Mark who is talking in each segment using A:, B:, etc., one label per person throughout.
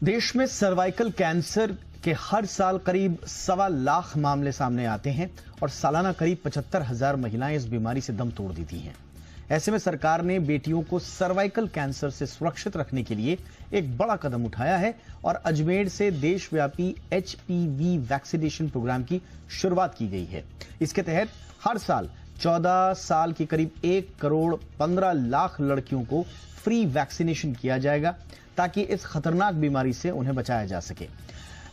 A: देश में cervical cancer के हर साल करीब 1.25 लाख मामले सामने आते हैं और सालाना करीब 75,000 महिलाएं इस बीमारी से दम तोड़ देती हैं। ऐसे में सरकार ने बेटियों को सर्वाइकल कैंसर से सुरक्षित रखने के लिए एक बड़ा कदम उठाया है और अजमेर से देशव्यापी एचपीवी वैक्सीनेशन प्रोग्राम की शुरुआत की गई है। इसके तहत हर साल 14 साल की करीब 1 करोड़ 15 लाख लड़कियों को फ्री वैक्सीनेशन किया जाएगा ताकि इस खतरनाक बीमारी से उन्हें बचाया जा सके।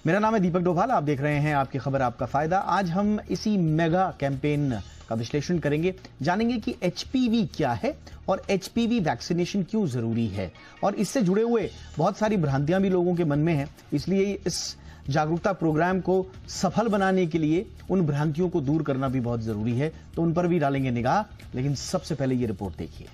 A: मेरा नाम है दीपक डोभाल, आप देख रहे हैं आपकी खबर आपका फायदा। आज हम इसी मेगा कैंपेन का विश्लेषण करेंगे, जानेंगे कि एचपीवी क्या है और एचपीवी वैक्सीनेशन क्यों जरूरी है और इससे जुड़े हुए बहुत सारी भ्रांतियां भी लोगों के मन में हैं। इसलिए इस जागरूकता प्रोग्राम को सफल बनाने के लिए उन भ्रांतियों को दूर करना भी बहुत जरूरी है, तो उन पर भी डालेंगे निगाह। लेकिन सबसे पहले ये रिपोर्ट देखिए।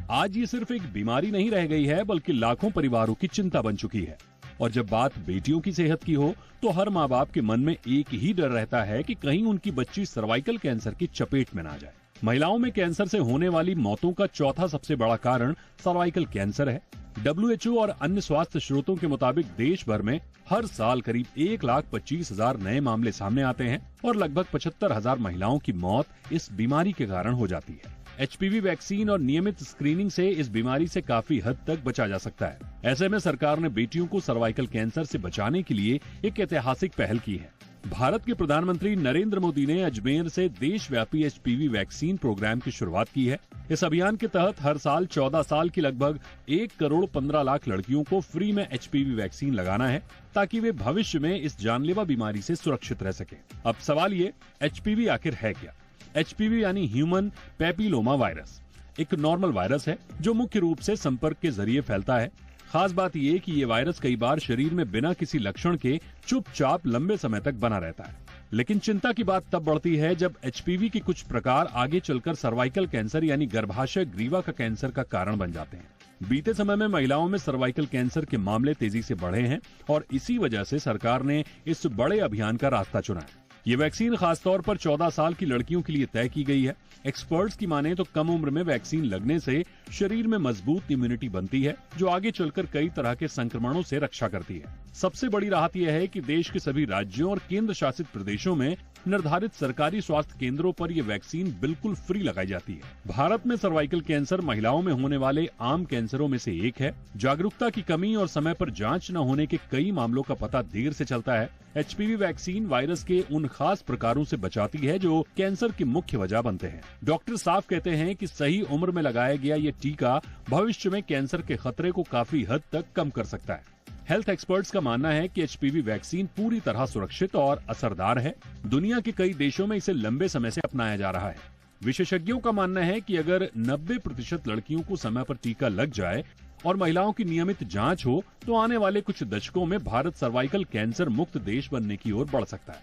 B: आज ये सिर्फ एक बीमारी नहीं रह गई है, बल्कि लाखों परिवारों की चिंता बन चुकी है। और जब बात बेटियों की सेहत की हो तो हर माँ बाप के मन में एक ही डर रहता है कि कहीं उनकी बच्ची सर्वाइकल कैंसर की चपेट में ना जाए। महिलाओं में कैंसर से होने वाली मौतों का चौथा सबसे बड़ा कारण सर्वाइकल कैंसर है। WHO और अन्य स्वास्थ्य स्रोतों के मुताबिक देश भर में हर साल करीब 1,25,000 नए मामले सामने आते हैं और लगभग 75,000 महिलाओं की मौत इस बीमारी के कारण हो जाती है। एचपीवी वैक्सीन और नियमित स्क्रीनिंग से इस बीमारी से काफी हद तक बचा जा सकता है। ऐसे में सरकार ने बेटियों को सर्वाइकल कैंसर से बचाने के लिए एक ऐतिहासिक पहल की है। भारत के प्रधानमंत्री नरेंद्र मोदी ने अजमेर से देशव्यापी एचपीवी वैक्सीन प्रोग्राम की शुरुआत की है। इस अभियान के तहत हर साल 14 साल की लगभग 1 करोड़ 15 लाख लड़कियों को फ्री में एचपीवी वैक्सीन लगाना है ताकि वे भविष्य में इस जानलेवा बीमारी से सुरक्षित रह सके। अब सवाल ये, एचपीवी आखिर है क्या? एचपीवी यानी ह्यूमन पैपिलोमा वायरस एक नॉर्मल वायरस है जो मुख्य रूप से संपर्क के जरिए फैलता है। खास बात यह कि ये वायरस कई बार शरीर में बिना किसी लक्षण के चुपचाप लंबे समय तक बना रहता है। लेकिन चिंता की बात तब बढ़ती है जब एचपीवी के कुछ प्रकार आगे चलकर सर्वाइकल कैंसर यानी गर्भाशय ग्रीवा का कैंसर का कारण बन जाते हैं। बीते समय में महिलाओं में सर्वाइकल कैंसर के मामले तेजी से बढ़े हैं और इसी वजह से सरकार ने इस बड़े अभियान का रास्ता चुना है। ये वैक्सीन खासतौर पर 14 साल की लड़कियों के लिए तय की गई है। एक्सपर्ट्स की माने तो कम उम्र में वैक्सीन लगने से शरीर में मजबूत इम्यूनिटी बनती है जो आगे चलकर कई तरह के संक्रमणों से रक्षा करती है। सबसे बड़ी राहत यह है कि देश के सभी राज्यों और केंद्र शासित प्रदेशों में निर्धारित सरकारी स्वास्थ्य केंद्रों पर यह वैक्सीन बिल्कुल फ्री लगाई जाती है। भारत में सर्वाइकल कैंसर महिलाओं में होने वाले आम कैंसरों में से एक है। जागरूकता की कमी और समय पर जांच न होने के कई मामलों का पता देर से चलता है। एचपीवी वैक्सीन वायरस के उन खास प्रकारों से बचाती है जो कैंसर की मुख्य वजह बनते हैं। डॉक्टर साफ कहते हैं कि सही उम्र में लगाया गया ये टीका भविष्य में कैंसर के खतरे को काफी हद तक कम कर सकता है। हेल्थ एक्सपर्ट्स का मानना है कि एचपीवी वैक्सीन पूरी तरह सुरक्षित और असरदार है। दुनिया के कई देशों में इसे लंबे समय से अपनाया जा रहा है। विशेषज्ञों का मानना है कि अगर 90% लड़कियों को समय पर टीका लग जाए और महिलाओं की नियमित जांच हो तो आने वाले कुछ दशकों में भारत सर्वाइकल कैंसर मुक्त देश बनने की ओर बढ़ सकता है।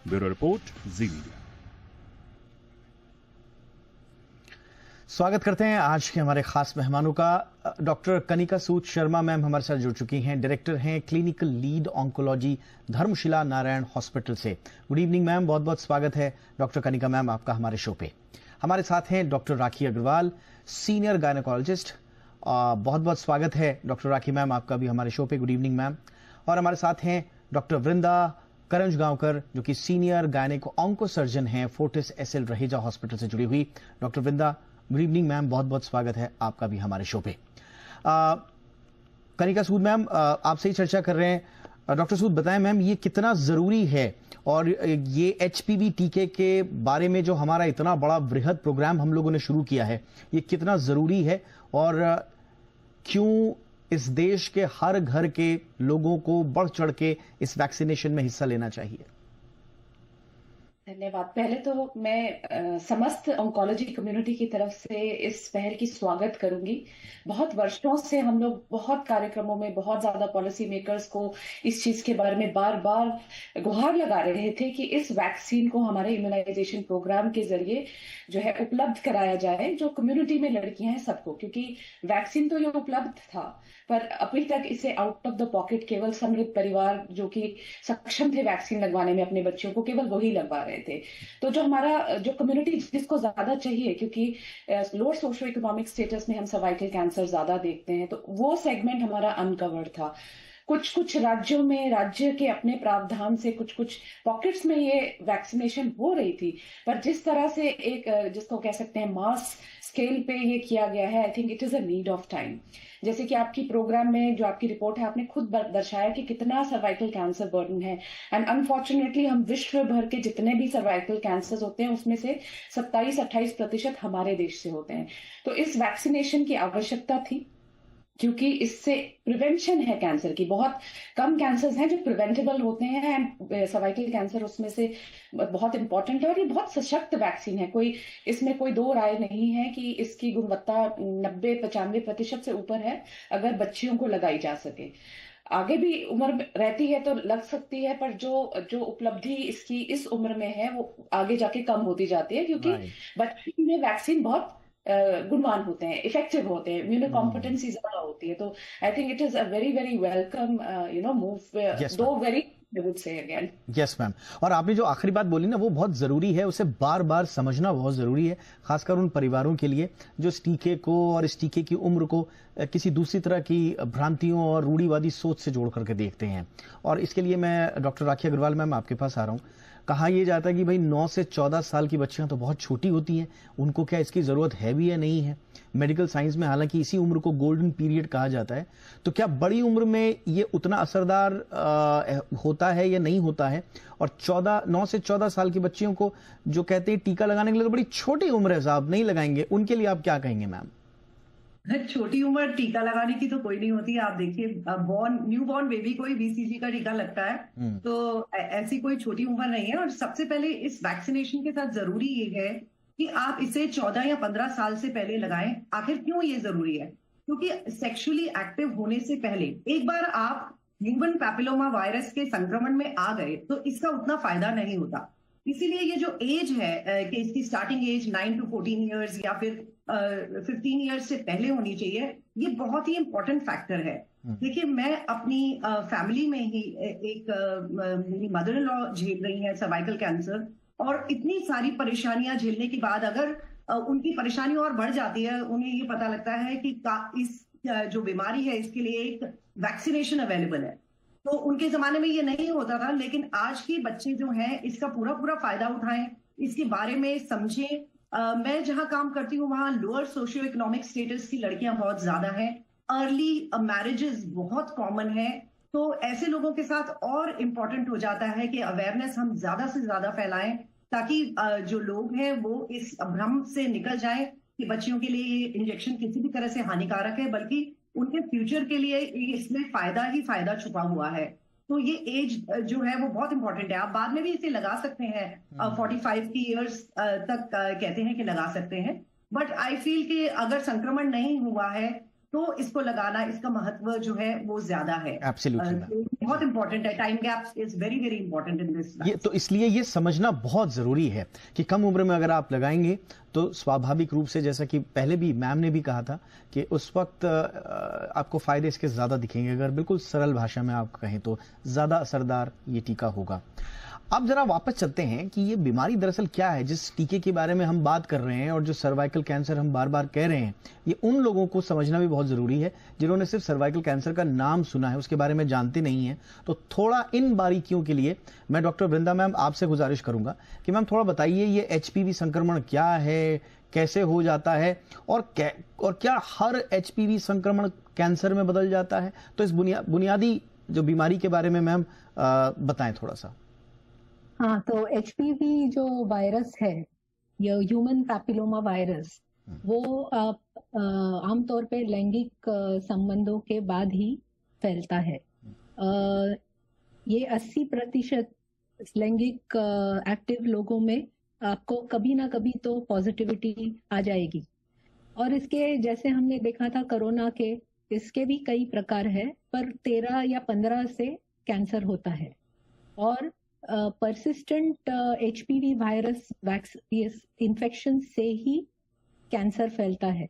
B: ब्यूरो रिपोर्ट, जी मीडिया।
A: स्वागत करते हैं आज के हमारे खास मेहमानों का। डॉक्टर कनिका सूद शर्मा मैम हमारे साथ जुड़ चुकी हैं, डायरेक्टर हैं clinical lead oncology Dharamshila Narayan hospital से। गुड इवनिंग मैम, बहुत बहुत स्वागत है डॉक्टर कनिका मैम आपका हमारे शो पे। हमारे साथ हैं doctor Rakhi Agarwal, senior gynaecologist. बहुत बहुत स्वागत है डॉक्टर राखी मैम आपका भी हमारे शो पे। Good evening ma'am. और हमारे साथ हैं डॉक्टर वृंदा करंजगांवकर जो कि सीनियर गायनेको ऑन्को सर्जन हैं, फोर्टिस एसएल रहेजा हॉस्पिटल से जुड़ी हुई। डॉक्टर वृंदा, गुड इवनिंग मैम, बहुत बहुत स्वागत है आपका भी हमारे शो पे। कनिका सूद मैम आपसे ही चर्चा कर रहे हैं। डॉक्टर सूद बताएं मैम, ये कितना जरूरी है और ये एचपीवी टीके के बारे में जो हमारा इतना बड़ा वृहद प्रोग्राम हम लोगों ने शुरू किया है, ये कितना जरूरी है और क्यों इस देश के हर घर के लोगों को बढ़ चढ़ के इस वैक्सीनेशन में हिस्सा लेना चाहिए?
C: धन्यवाद। पहले तो मैं समस्त ऑन्कोलॉजी कम्युनिटी की तरफ से इस पहल की स्वागत करूंगी। बहुत वर्षों से हम लोग बहुत कार्यक्रमों में बहुत ज्यादा पॉलिसी मेकर्स को इस चीज के बारे में बार बार गुहार लगा रहे थे कि इस वैक्सीन को हमारे इम्यूनाइजेशन प्रोग्राम के जरिए जो है उपलब्ध कराया जाए, जो कम्युनिटी में लड़कियां हैं सबको, क्योंकि वैक्सीन तो ये उपलब्ध था पर अभी तक इसे आउट ऑफ द पॉकेट केवल समृद्ध परिवार जो कि सक्षम थे वैक्सीन लगवाने में अपने बच्चों को, केवल वही लगवा रहे थे। तो जो हमारा जो कम्युनिटी जिसको ज्यादा चाहिए, क्योंकि लोअर सोशो इकोनॉमिक स्टेटस में हम सर्वाइकल कैंसर ज्यादा देखते हैं, तो वो सेगमेंट हमारा अनकवर्ड था। कुछ कुछ राज्यों में राज्य के अपने प्रावधान से कुछ कुछ पॉकेट्स में ये वैक्सीनेशन हो रही थी, पर जिस तरह से एक जिसको कह सकते हैं मास स्केल पे ये किया गया है, I think it is a need of time. जैसे कि आपकी प्रोग्राम में जो आपकी रिपोर्ट है, आपने खुद दर्शाया कि कितना सर्वाइकल कैंसर बर्डन है, एंड अनफॉर्चुनेटली हम विश्व भर के जितने भी सर्वाइकल कैंसर होते हैं उसमें से 27-28% हमारे देश से होते हैं। तो इस वैक्सीनेशन की आवश्यकता थी, क्योंकि इससे प्रिवेंशन है कैंसर की। बहुत कम कैंसर्स हैं जो प्रिवेंटेबल होते हैं, एंड सर्वाइकल कैंसर उसमें से बहुत इंपॉर्टेंट है। और ये बहुत सशक्त वैक्सीन है, इसमें कोई दो राय नहीं है कि इसकी गुणवत्ता 90-95% से ऊपर है अगर बच्चियों को लगाई जा सके। आगे भी उम्र रहती है तो लग सकती है, पर जो उपलब्धि इसकी इस उम्र में है वो आगे जाके कम होती जाती है, क्योंकि बच्चों में वैक्सीन बहुत गुणवान होते हैं, इफेक्टिव होते हैं, इम्यूनो कॉम्पिटेंसी ज्यादा होती है। तो I think it is a very very welcome move, दो वेरी
A: यस मैम। और आपने जो आखिरी बात बोली ना वो बहुत जरूरी है, उसे बार बार समझना बहुत जरूरी है, खासकर उन परिवारों के लिए जो इस टीके को और इस टीके की उम्र को किसी दूसरी तरह की भ्रांतियों और रूढ़िवादी सोच से जोड़ करके देखते हैं। और इसके लिए मैं डॉक्टर राखी अग्रवाल मैम आपके पास आ रहा हूँ। कहा यह जाता है कि भाई 9 से 14 साल की बच्चियां तो बहुत छोटी होती हैं, उनको क्या इसकी जरूरत है भी या नहीं है। मेडिकल साइंस में हालांकि इसी उम्र को गोल्डन पीरियड कहा जाता है, तो क्या बड़ी उम्र में ये उतना असरदार होता है या नहीं होता है? और 9 से 14 साल की बच्चियों को जो कहते हैं टीका लगाने के लिए तो बड़ी छोटी उम्र है साहब, नहीं लगाएंगे, उनके लिए आप क्या कहेंगे मैम?
D: छोटी उम्र टीका लगाने की तो कोई नहीं होती। आप देखिए न्यू बॉर्न बेबी को ही BCG का टीका लगता है, तो ऐसी कोई छोटी उम्र नहीं है। और सबसे पहले इस वैक्सीनेशन के साथ जरूरी ये है कि आप इसे 14 या 15 साल से पहले लगाएं। आखिर क्यों ये जरूरी है? क्योंकि सेक्सुअली एक्टिव होने से पहले एक बार आप ह्यूमन पैपिलोमा वायरस के संक्रमण में आ गए तो इसका उतना फायदा नहीं होता। इसीलिए ये जो एज है कि इसकी स्टार्टिंग एज 9 to 14 ईयर्स या फिर 15 ईयर्स से पहले होनी चाहिए, ये बहुत ही इंपॉर्टेंट फैक्टर है। देखिए, मैं अपनी फैमिली में ही मेरी मदर इन लॉ झेल रही है सर्वाइकल कैंसर, और इतनी सारी परेशानियां झेलने के बाद अगर उनकी परेशानी और बढ़ जाती है, उन्हें ये पता लगता है कि इस जो बीमारी है इसके लिए एक वैक्सीनेशन अवेलेबल है। तो उनके जमाने में ये नहीं होता था, लेकिन आज के बच्चे जो हैं इसका पूरा पूरा फायदा उठाएं, इसके बारे में समझें। मैं जहां काम करती हूँ वहां लोअर सोशियो इकोनॉमिक स्टेटस की लड़कियां बहुत ज्यादा हैं, अर्ली मैरिजेस बहुत कॉमन है। तो ऐसे लोगों के साथ और इम्पोर्टेंट हो जाता है कि अवेयरनेस हम ज्यादा से ज्यादा फैलाएं, ताकि जो लोग हैं वो इस भ्रम से निकल जाएं कि बच्चियों के लिए ये इंजेक्शन किसी भी तरह से हानिकारक है, बल्कि उनके फ्यूचर के लिए इसमें फायदा ही फायदा छुपा हुआ है। तो ये एज जो है वो बहुत इंपॉर्टेंट है। आप बाद में भी इसे लगा सकते हैं, 45 की ईयर्स तक कहते हैं कि लगा सकते हैं, बट आई फील कि अगर संक्रमण नहीं हुआ है तो इसको लगाना, इसका महत्व जो है वो ज्यादा है।
A: एब्सोल्युटली
D: बहुत इंपॉर्टेंट है। Time gap is very very important in this.
A: ये तो इसलिए ये समझना बहुत जरूरी है कि कम उम्र में अगर आप लगाएंगे तो स्वाभाविक रूप से, जैसा कि पहले भी मैम ने भी कहा था, कि उस वक्त आपको फायदे इसके ज्यादा दिखेंगे। अगर बिल्कुल सरल भाषा में आप कहें तो ज्यादा असरदार ये टीका होगा। अब जरा वापस चलते हैं कि ये बीमारी दरअसल क्या है जिस टीके के बारे में हम बात कर रहे हैं, और जो सर्वाइकल कैंसर हम बार बार कह रहे हैं, ये उन लोगों को समझना भी बहुत जरूरी है जिन्होंने सिर्फ सर्वाइकल कैंसर का नाम सुना है, उसके बारे में जानते नहीं है। तो थोड़ा इन बारीकियों के लिए मैं डॉक्टर वृंदा मैम आपसे गुजारिश करूंगा कि मैम थोड़ा बताइए ये HPV संक्रमण क्या है, कैसे हो जाता है, और क्या हर HPV संक्रमण कैंसर में बदल जाता है? तो इस बुनियादी जो बीमारी के बारे में मैम बताएं थोड़ा सा।
E: हाँ, तो HPV जो वायरस है, ये ह्यूमन पैपिलोमा वायरस, वो आमतौर पे लैंगिक संबंधों के बाद ही फैलता है। ये 80% लैंगिक एक्टिव लोगों में आपको कभी ना कभी तो पॉजिटिविटी आ जाएगी। और इसके जैसे हमने देखा था कोरोना के, इसके भी कई प्रकार है, पर 13 या 15 से कैंसर होता है। और परसिस्टेंट HPV वायरस इन्फेक्शन से ही कैंसर फैलता है।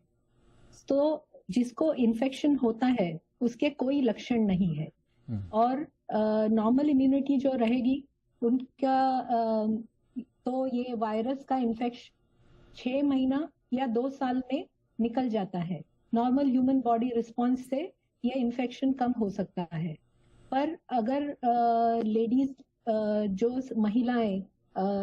E: तो जिसको इन्फेक्शन होता है उसके कोई लक्षण नहीं है, और नॉर्मल इम्यूनिटी जो रहेगी उनका तो ये वायरस का इन्फेक्शन 6 महीना या 2 साल में निकल जाता है। नॉर्मल ह्यूमन बॉडी रिस्पॉन्स से ये इन्फेक्शन कम हो सकता है। पर अगर लेडीज जो महिलाएं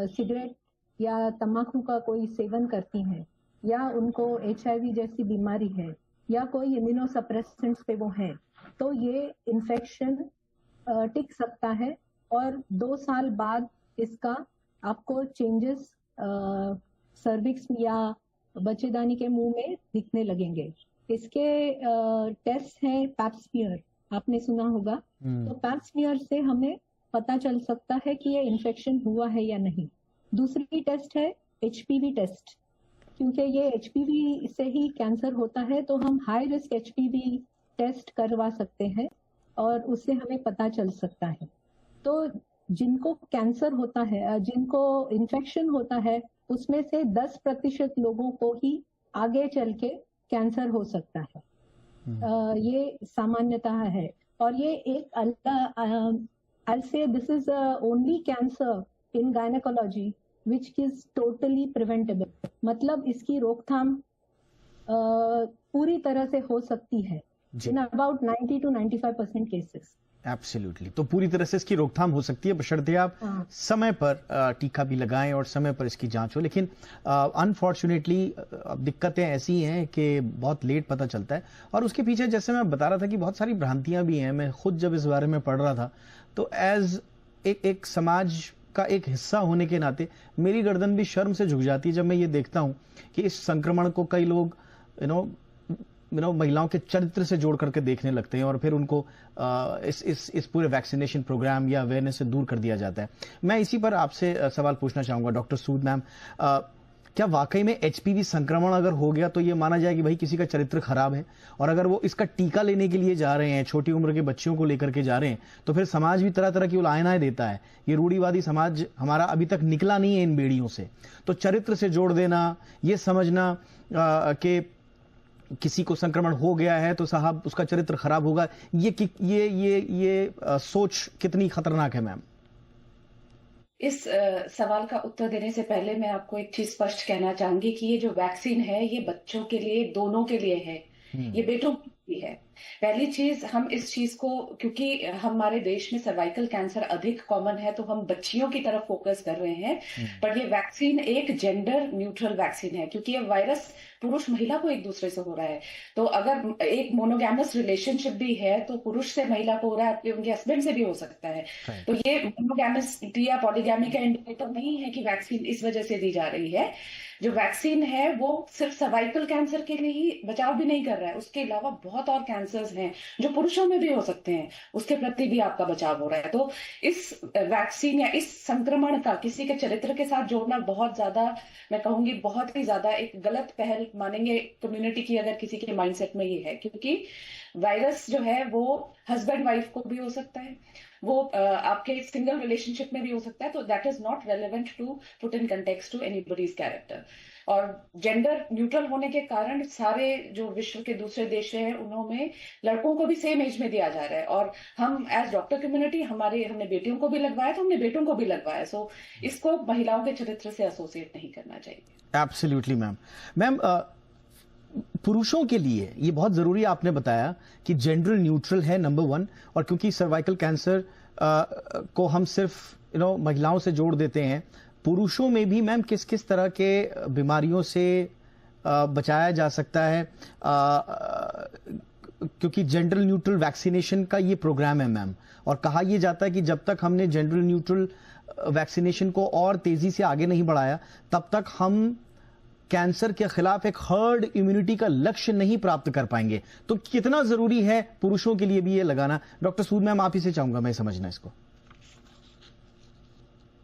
E: सिगरेट या तंबाकू का कोई सेवन करती हैं, या उनको HIV जैसी बीमारी है, या कोई इम्यूनोसप्रेसेंट्स पे वो है, तो ये इन्फेक्शन टिक सकता है और 2 साल बाद इसका आपको चेंजेस सर्विक्स या बच्चेदानी के मुंह में दिखने लगेंगे। इसके टेस्ट है पैप स्मीयर, आपने सुना होगा। तो पैप स्मीयर से हमें पता चल सकता है कि ये इन्फेक्शन हुआ है या नहीं। दूसरी टेस्ट है HPV टेस्ट, क्योंकि ये HPV से ही कैंसर होता है, तो हम हाई रिस्क HPV टेस्ट करवा सकते हैं और उससे हमें पता चल सकता है। तो जिनको कैंसर होता है, जिनको इन्फेक्शन होता है, उसमें से 10% लोगों को ही आगे चल के कैंसर हो सकता है। ये सामान्यतः है। और ये एक I'll say this is the only cancer in gynecology which is totally preventable. मतलब इसकी रोकथाम पूरी तरह से हो सकती है in about 90 to 95% cases.
A: Absolutely. तो पूरी तरह से इसकी रोकथाम हो सकती है, बशर्ते आप समय पर टीका भी लगाएं और समय पर इसकी जांच हो। लेकिन अनफॉर्चुनेटली दिक्कतें ऐसी हैं कि बहुत लेट पता चलता है, और उसके पीछे जैसे मैं बता रहा था कि बहुत सारी भ्रांतियां भी हैं। मैं खुद जब इस बारे में पढ़ रहा था तो एज एक समाज का एक हिस्सा होने के नाते मेरी गर्दन भी शर्म से झुक जाती है जब मैं ये देखता हूं कि इस संक्रमण को कई लोग महिलाओं के चरित्र से जोड़ करके देखने लगते हैं, और फिर उनको इस पूरे वैक्सीनेशन प्रोग्राम या अवेयरनेस से दूर कर दिया जाता है। मैं इसी पर आपसे सवाल पूछना चाहूंगा डॉक्टर सूद मैम, क्या वाकई में HPV संक्रमण अगर हो गया तो ये माना जाए कि भाई किसी का चरित्र खराब है, और अगर वो इसका टीका लेने के लिए जा रहे हैं, छोटी उम्र के बच्चों को लेकर के जा रहे हैं, तो फिर समाज भी तरह तरह की उलाहनाएं देता है। ये रूढ़िवादी समाज हमारा अभी तक निकला नहीं है इन बेड़ियों से। तो चरित्र से जोड़ देना, ये समझना कि किसी को संक्रमण हो गया है तो साहब उसका चरित्र खराब होगा, ये सोच कितनी खतरनाक है मैम?
C: इस सवाल का उत्तर देने से पहले मैं आपको एक चीज स्पष्ट कहना चाहूंगी कि ये जो वैक्सीन है ये बच्चों के लिए, दोनों के लिए है, ये बेटों की है। पहली चीज, हम इस चीज को, क्योंकि हमारे देश में सर्वाइकल कैंसर अधिक कॉमन है, तो हम बच्चियों की तरफ फोकस कर रहे हैं। पर ये वैक्सीन एक जेंडर न्यूट्रल वैक्सीन है, क्योंकि ये वायरस पुरुष महिला को एक दूसरे से हो रहा है। तो अगर एक मोनोगैमस रिलेशनशिप भी है तो पुरुष से महिला को हो रहा है, उनके हस्बैंड से भी हो सकता है। तो ये मोनोगैमसिटी या पॉलीगैमी का इंडिकेटर नहीं है कि वैक्सीन इस वजह से दी जा रही है। जो वैक्सीन है वो सिर्फ सर्वाइकल कैंसर के लिए ही बचाव भी नहीं कर रहा है, उसके अलावा बहुत और कैंसर्स हैं जो पुरुषों में भी हो सकते हैं, उसके प्रति भी आपका बचाव हो रहा है। तो इस वैक्सीन या इस संक्रमण का किसी के चरित्र के साथ जोड़ना बहुत ज्यादा, मैं कहूंगी बहुत ही ज्यादा एक गलत पहल मानेंगे कम्युनिटी की, अगर किसी के माइंडसेट में ये है। क्योंकि वायरस जो है वो हस्बैंड वाइफ को भी हो सकता है, वो आपके सिंगल रिलेशनशिप में भी हो सकता है। तो that is not relevant to put in context to anybody's character. और जेंडर न्यूट्रल होने के कारण सारे जो विश्व के दूसरे देश हैं उन्होंने लड़कों को भी सेम एज में दिया जा रहा है, और हम एज डॉक्टर कम्युनिटी हमने बेटियों को भी लगवाया, तो हमने बेटों को भी लगवाया। सो इसको महिलाओं के चरित्र से एसोसिएट नहीं करना चाहिए।
A: Absolutely ma'am. पुरुषों के लिए ये बहुत जरूरी आपने बताया कि जेंडर न्यूट्रल है, नंबर 1, और क्योंकि सर्वाइकल कैंसर को हम सिर्फ महिलाओं से जोड़ देते हैं, पुरुषों में भी मैम किस किस तरह के बीमारियों से बचाया जा सकता है? क्योंकि जेंडर न्यूट्रल वैक्सीनेशन का ये प्रोग्राम है मैम, और कहा यह जाता है कि जब तक हमने जेंडर न्यूट्रल वैक्सीनेशन को और तेजी से आगे नहीं बढ़ाया तब तक हम कैंसर के खिलाफ एक हर्ड इम्यूनिटी का लक्ष्य नहीं प्राप्त कर पाएंगे। तो कितना जरूरी है पुरुषों के लिए भी ये लगाना? डॉक्टर सूद मैम, आप ही से चाहूंगा मैं समझना इसको।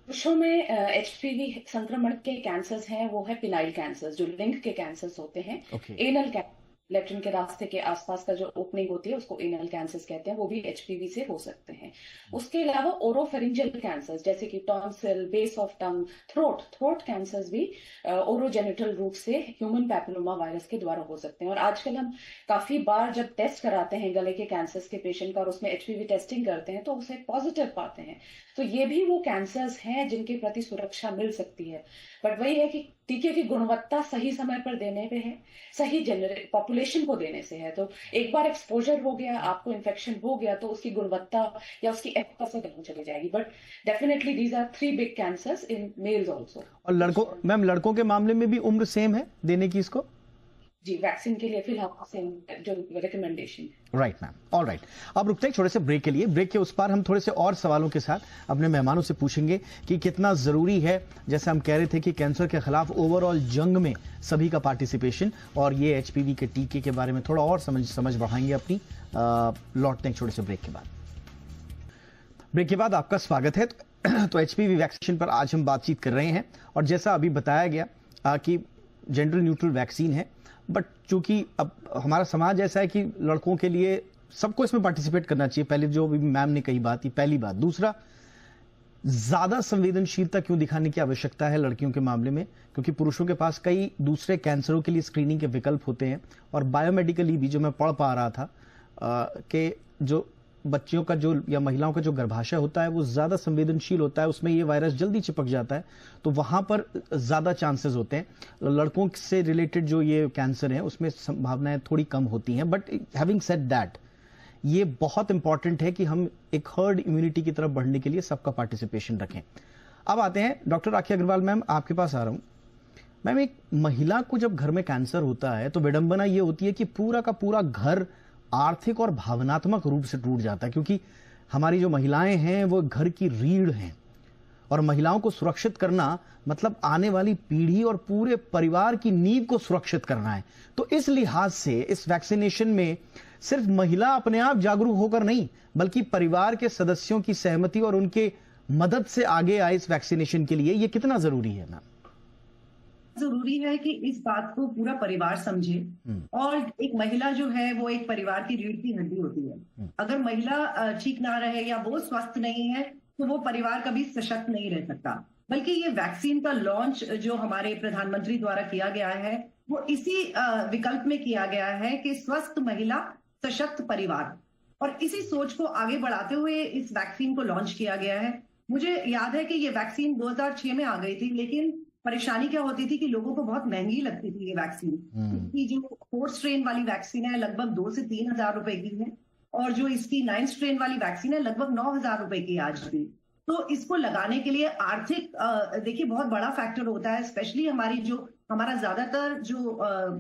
C: पुरुषों में एचपीवी संक्रमण के कैंसर्स हैं, वो है पिनाइल कैंसर, जो लिंग के कैंसर्स होते हैं। एनल कैंसर, लेट्रिन के रास्ते के आसपास का जो ओपनिंग होती है उसको एनल कैंसर्स कहते हैं, वो भी एचपीवी से हो सकते हैं। उसके अलावा ओरोफेरिंजियल कैंसर्स जैसे कि tonsil, base of tongue, throat cancers भी ओरोजेनिटल रूट से ह्यूमन पैपिलोमा वायरस के द्वारा हो सकते हैं। और आजकल हम काफी बार जब टेस्ट कराते हैं गले के कैंसर्स के पेशेंट का और उसमें एचपीवी टेस्टिंग करते हैं तो उसे पॉजिटिव पाते हैं। तो ये भी वो कैंसर्स हैं जिनके प्रति सुरक्षा मिल सकती है। बट वही है कि टीके की गुणवत्ता सही समय पर देने पे है, सही पॉपुलेशन को देने से है। तो एक बार एक्सपोजर हो गया, आपको इन्फेक्शन हो गया, तो उसकी गुणवत्ता या उसकी एफिकेसी डाउन चली जाएगी। But definitely these are 3 big cancers in males also.
A: और लड़कों के मामले में भी उम्र सेम है देने की इसको?
C: जी, वैक्सीन के लिए फिलहाल सेम जो recommendation.
A: Right ma'am, all right. अब रुकते हैं छोटे से ब्रेक के लिए। ब्रेक के उस पार हम थोड़े से और सवालों के साथ अपने मेहमानों से पूछेंगे कि कितना जरूरी है, जैसे हम कह रहे थे कि कैंसर के खिलाफ ओवरऑल जंग में सभी का पार्टिसिपेशन, और ये एचपीवी के टीके के बारे में थोड़ा और समझ बढ़ाएंगे अपनी। लौटते हैं छोटे से ब्रेक के बाद। ब्रेक के बाद आपका स्वागत है। तो एचपीवी वैक्सीनेशन पर आज हम बातचीत कर रहे हैं, और जैसा अभी बताया गया कि जेंडर न्यूट्रल वैक्सीन है, बट चूंकि अब हमारा समाज ऐसा है कि लड़कों के लिए सबको इसमें पार्टिसिपेट करना चाहिए। पहले जो भी मैम ने कही बात, ये पहली बात। दूसरा, ज्यादा संवेदनशीलता क्यों दिखाने की आवश्यकता है लड़कियों के मामले में? क्योंकि पुरुषों के पास कई दूसरे कैंसरों के लिए स्क्रीनिंग के विकल्प होते हैं, और बायोमेडिकली भी जो मैं पढ़ पा रहा था कि जो बच्चियों का जो या महिलाओं का जो गर्भाशय होता है वो ज्यादा संवेदनशील होता है, उसमें ये वायरस जल्दी चिपक जाता है, तो वहां पर ज्यादा चांसेस होते हैं। लड़कों से रिलेटेड जो ये कैंसर है उसमें संभावनाएं थोड़ी कम होती हैं। बट हैविंग सेड दैट, ये बहुत इंपॉर्टेंट है कि हम एक हर्ड इम्यूनिटी की तरफ बढ़ने के लिए सबका पार्टिसिपेशन रखें। अब आते हैं डॉक्टर राखी अग्रवाल मैम, आपके पास आ रहा हूं। मैम, एक महिला को जब घर में कैंसर होता है तो विडंबना ये होती है कि पूरा का पूरा घर आर्थिक और भावनात्मक रूप से टूट जाता है, क्योंकि हमारी जो महिलाएं हैं वो घर की रीढ़ हैं, और महिलाओं को सुरक्षित करना मतलब आने वाली पीढ़ी और पूरे परिवार की नींव को सुरक्षित करना है। तो इस लिहाज से इस वैक्सीनेशन में सिर्फ महिला अपने आप जागरूक होकर नहीं, बल्कि परिवार के सदस्यों की सहमति और उनके मदद से आगे आए इस वैक्सीनेशन के लिए, ये कितना जरूरी है मैम?
D: जरूरी है कि इस बात को पूरा परिवार समझे, और एक महिला जो है वो एक परिवार की रीढ़ की हड्डी होती है। अगर महिला ठीक ना रहे या वो स्वस्थ नहीं है तो वो परिवार कभी सशक्त नहीं रह सकता। बल्कि ये वैक्सीन का लॉन्च जो हमारे प्रधानमंत्री द्वारा किया गया है वो इसी विकल्प में किया गया है कि स्वस्थ महिला सशक्त परिवार, और इसी सोच को आगे बढ़ाते हुए इस वैक्सीन को लॉन्च किया गया है। मुझे याद है कि ये वैक्सीन 2006 में आ गई थी, लेकिन परेशानी क्या होती थी कि लोगों को बहुत महंगी लगती थी ये वैक्सीन। इसकी जो 4 स्ट्रेन वाली वैक्सीन है लगभग 2 से 3 हजार रुपए की है, और जो इसकी 9 स्ट्रेन वाली वैक्सीन है लगभग 9 हजार रुपए की आज भी। तो इसको लगाने के लिए आर्थिक देखिए बहुत बड़ा फैक्टर होता है, स्पेशली हमारा ज्यादातर जो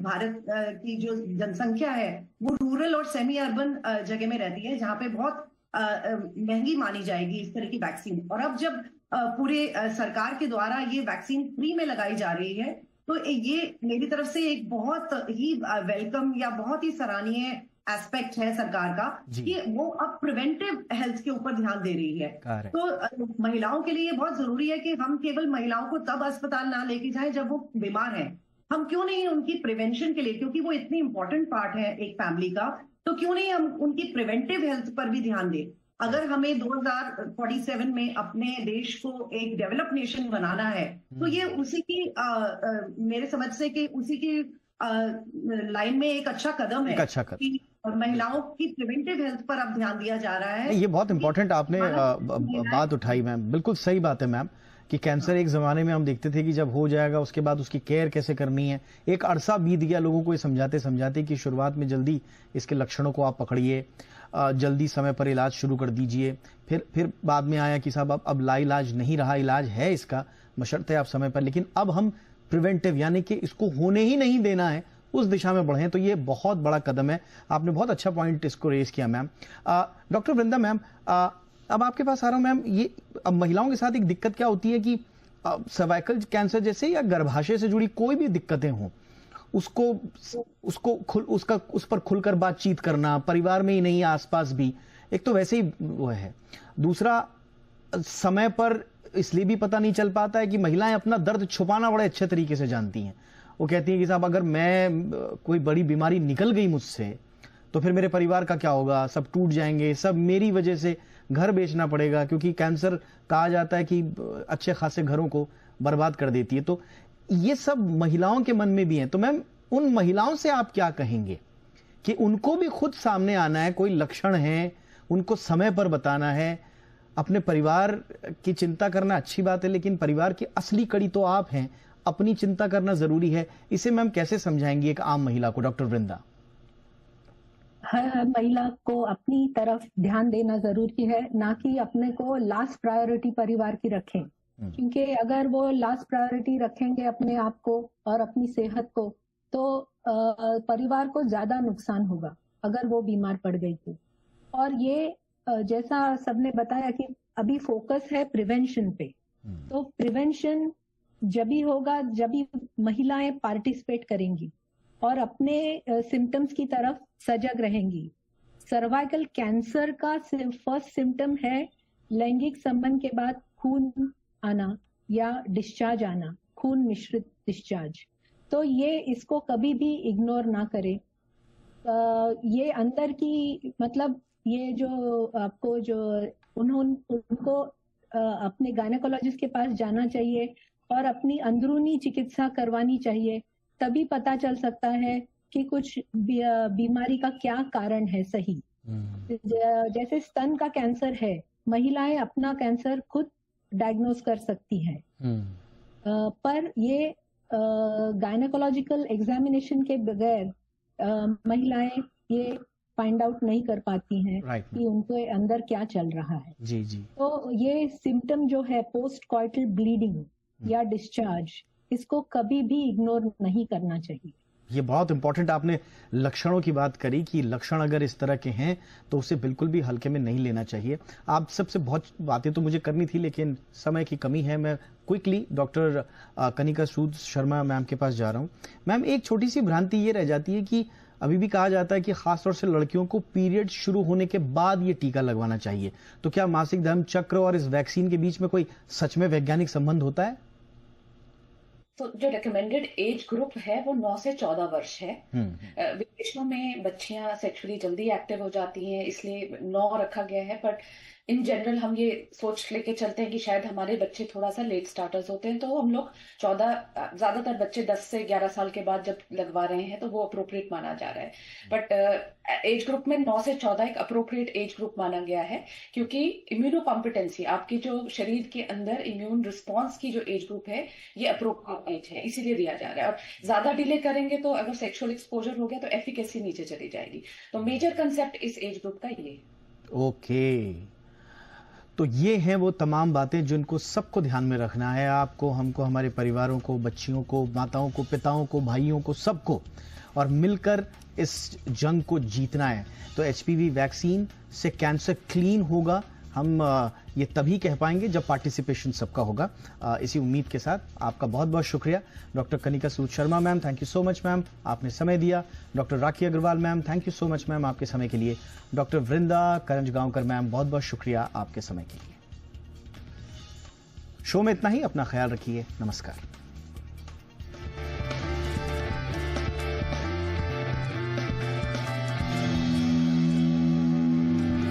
D: भारत की जो जनसंख्या है वो रूरल और सेमी अर्बन जगह में रहती है, जहाँ पे बहुत महंगी मानी जाएगी इस तरह की वैक्सीन। और अब जब पूरे सरकार के द्वारा ये वैक्सीन फ्री में लगाई जा रही है, तो ये मेरी तरफ से एक बहुत ही वेलकम या बहुत ही सराहनीय एस्पेक्ट है सरकार का कि वो अब प्रिवेंटिव हेल्थ के ऊपर ध्यान दे रही है। तो महिलाओं के लिए बहुत जरूरी है कि हम केवल महिलाओं को तब अस्पताल ना लेके जाएं जब वो बीमार हैं। हम क्यों नहीं उनकी प्रिवेंशन के लिए, क्योंकि वो इतनी इंपॉर्टेंट पार्ट है एक फैमिली का, तो क्यों नहीं हम उनकी प्रिवेंटिव हेल्थ पर भी ध्यान दें। अगर हमें 2047 में अपने देश को एक डेवलप नेशन बनाना है तो ये उसी की मेरे समझ से कि उसी की लाइन में एक अच्छा कदम है कि महिलाओं की प्रिवेंटिव हेल्थ पर अब ध्यान दिया जा रहा है।
A: ये बहुत इंपॉर्टेंट आपने बात उठाई मैम, बिल्कुल सही बात है मैम, कि कैंसर एक जमाने में हम देखते थे कि जब हो जाएगा उसके बाद उसकी केयर कैसे करनी है। एक अरसा बीत गया लोगों को ये समझाते समझाते कि शुरुआत में जल्दी इसके लक्षणों को आप पकड़िए, जल्दी समय पर इलाज शुरू कर दीजिए। फिर बाद में आया कि साहब अब लाइलाज नहीं रहा, इलाज है इसका, बशर्ते आप समय पर। लेकिन अब हम प्रिवेंटिव यानी कि इसको होने ही नहीं देना है, उस दिशा में बढ़े। तो ये बहुत बड़ा कदम है। आपने बहुत अच्छा पॉइंट इसको रेज किया मैम। डॉक्टर वृंदा मैम, अब आपके पास आ रहा हूं मैम। ये अब महिलाओं के साथ एक दिक्कत क्या होती है कि सर्वाइकल कैंसर जैसे या गर्भाशय से जुड़ी कोई भी दिक्कतें हों, उस पर खुलकर बातचीत करना, परिवार में ही नहीं आसपास भी, एक तो वैसे ही वो है। दूसरा, समय पर इसलिए भी पता नहीं चल पाता है कि महिलाएं अपना दर्द छुपाना बड़े अच्छे तरीके से जानती हैं। वो कहती हैं कि साहब अगर मैं कोई बड़ी बीमारी निकल गई मुझसे तो फिर मेरे परिवार का क्या होगा, सब टूट जाएंगे, सब मेरी वजह से घर बेचना पड़ेगा, क्योंकि कैंसर कहा जाता है कि अच्छे खासे घरों को बर्बाद कर देती है। तो ये सब महिलाओं के मन में भी है। तो मैम उन महिलाओं से आप क्या कहेंगे कि उनको भी खुद सामने आना है, कोई लक्षण है उनको समय पर बताना है। अपने परिवार की चिंता करना अच्छी बात है, लेकिन परिवार की असली कड़ी तो आप हैं, अपनी चिंता करना जरूरी है। इसे मैम कैसे समझाएंगी एक आम महिला को, डॉक्टर वृंदा?
E: हर महिला को अपनी तरफ ध्यान देना जरूरी है, ना कि अपने को लास्ट प्रायोरिटी परिवार की रखें। क्योंकि अगर वो लास्ट प्रायोरिटी रखेंगे अपने आप को और अपनी सेहत को, तो परिवार को ज्यादा नुकसान होगा अगर वो बीमार पड़ गई तो। और ये जैसा सबने बताया कि अभी फोकस है प्रिवेंशन पे, तो प्रिवेंशन जब भी होगा जब भी महिलाएं पार्टिसिपेट करेंगी और अपने सिम्टम्स की तरफ सजग रहेंगी। सर्वाइकल कैंसर का फर्स्ट सिम्टम है लैंगिक संबंध के बाद खून आना या डिस्चार्ज आना, खून मिश्रित डिस्चार्ज। तो ये इसको कभी भी इग्नोर ना करें। ये अंदर की मतलब ये जो आपको जो उनको अपने गायनेकोलॉजिस्ट के पास जाना चाहिए और अपनी अंदरूनी चिकित्सा करवानी चाहिए, तभी पता चल सकता है कि कुछ बीमारी का क्या कारण है सही। जैसे स्तन का कैंसर है, महिलाएं अपना कैंसर खुद डायग्नोज कर सकती हैं, पर ये गायनेकोलॉजिकल एग्जामिनेशन के बगैर महिलाएं ये फाइंड आउट नहीं कर पाती हैं कि उनके अंदर क्या चल रहा है।
A: जी जी।
E: तो ये सिम्टम जो है पोस्ट कॉइटल ब्लीडिंग या डिस्चार्ज, इसको कभी भी इग्नोर नहीं करना चाहिए।
A: ये बहुत इंपॉर्टेंट आपने लक्षणों की बात करी कि लक्षण अगर इस तरह के हैं तो उसे बिल्कुल भी हल्के में नहीं लेना चाहिए। आप सबसे बहुत बातें तो मुझे करनी थी, लेकिन समय की कमी है। मैं quickly doctor Kanika Sood Sharma ma'am के पास जा रहा हूं। मैम, एक छोटी सी भ्रांति ये रह जाती है कि अभी भी कहा जाता है कि खासतौर से लड़कियों को पीरियड शुरू होने के बाद ये टीका लगवाना चाहिए। तो क्या मासिक धर्म चक्र और इस वैक्सीन के बीच में कोई सच में वैज्ञानिक संबंध होता है?
C: तो जो रिकमेंडेड एज ग्रुप है वो 9 से 14 वर्ष है। विदेशों में बच्चियां सेक्सुअली जल्दी एक्टिव हो जाती हैं, इसलिए 9 रखा गया है। बट इन जनरल हम ये सोच लेके चलते हैं कि शायद हमारे बच्चे थोड़ा सा लेट स्टार्टर्स होते हैं, तो हम लोग 14, ज्यादातर बच्चे 10 से 11 साल के बाद जब लगवा रहे हैं तो वो अप्रोप्रिएट माना जा रहा है। बट एज ग्रुप में 9 से 14 एक अप्रोप्रिएट एज ग्रुप माना गया है, क्योंकि इम्यूनो कॉम्पिटेंसी, आपकी जो शरीर के अंदर इम्यून रिस्पॉन्स की जो एज ग्रुप है, ये अप्रोप्रिएट एज है, इसीलिए दिया जा रहा है। और ज्यादा डिले करेंगे तो अगर सेक्सुअल एक्सपोजर हो गया तो एफिकेसी नीचे चली जाएगी। तो मेजर कंसेप्ट इस एज ग्रुप का ये।
A: ओके, तो ये हैं वो तमाम बातें जिनको सबको ध्यान में रखना है, आपको, हमको, हमारे परिवारों को, बच्चियों को, माताओं को, पिताओं को, भाइयों को, सबको, और मिलकर इस जंग को जीतना है। तो एचपीवी वैक्सीन से कैंसर क्लीन होगा, हम ये तभी कह पाएंगे जब पार्टिसिपेशन सबका होगा। इसी उम्मीद के साथ आपका बहुत बहुत शुक्रिया doctor Kanika Sood Sharma ma'am, thank you so much ma'am, आपने समय दिया। Doctor Rakhi Agarwal ma'am, thank you so much ma'am आपके समय के लिए। डॉक्टर वृंदा करंजगांवकर मैम, बहुत बहुत शुक्रिया आपके समय के लिए। शो में इतना ही, अपना ख्याल रखिए, नमस्कार।